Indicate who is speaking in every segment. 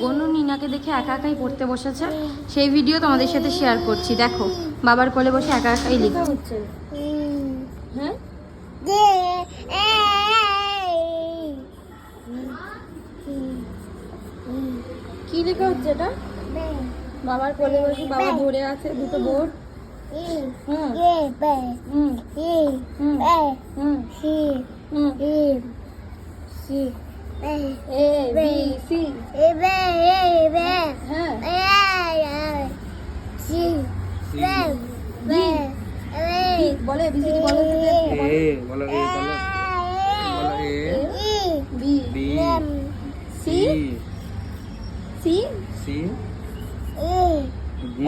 Speaker 1: গনু নিনাকে দেখে একা একাই পড়তে বসেছে, সেই ভিডিও তোমাদের সাথে শেয়ার করছি। দেখো বাবার কোলে বসে একা একাই লেখা হচ্ছে। হ্যাঁ কি লেখা হচ্ছে এটা? বাবার কোলে বসে বাবা ধরে আছে দুটো বোর্ড। বলে বিসিডি বলো।
Speaker 2: এ বলো, এ বলো, বলো A
Speaker 1: B
Speaker 2: B
Speaker 1: C C
Speaker 2: C D.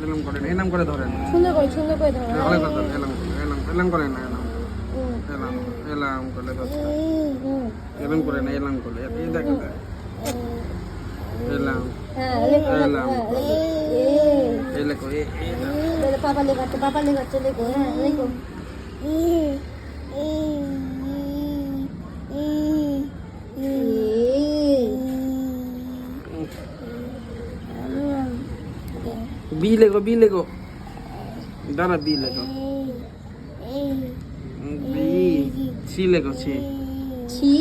Speaker 2: এলাম করেন, এলাম করে ধরেন,
Speaker 1: সুন্দর করে ধরো।
Speaker 2: ভালো করে ধরেন, এলাম করে, এলাম করেন না, এলাম এলাম করে ধরতে, এলাম করে না, এলাম করে, এই দেখো এলাম, এলাম এই লেখো,
Speaker 1: পাপা লেখাচ্ছে লেখো। হ্যাঁ লেখো।
Speaker 2: বি লেখো, বি লেখো, দাঁড়া বি লেখো, বি সি লেখো, সি
Speaker 1: ছি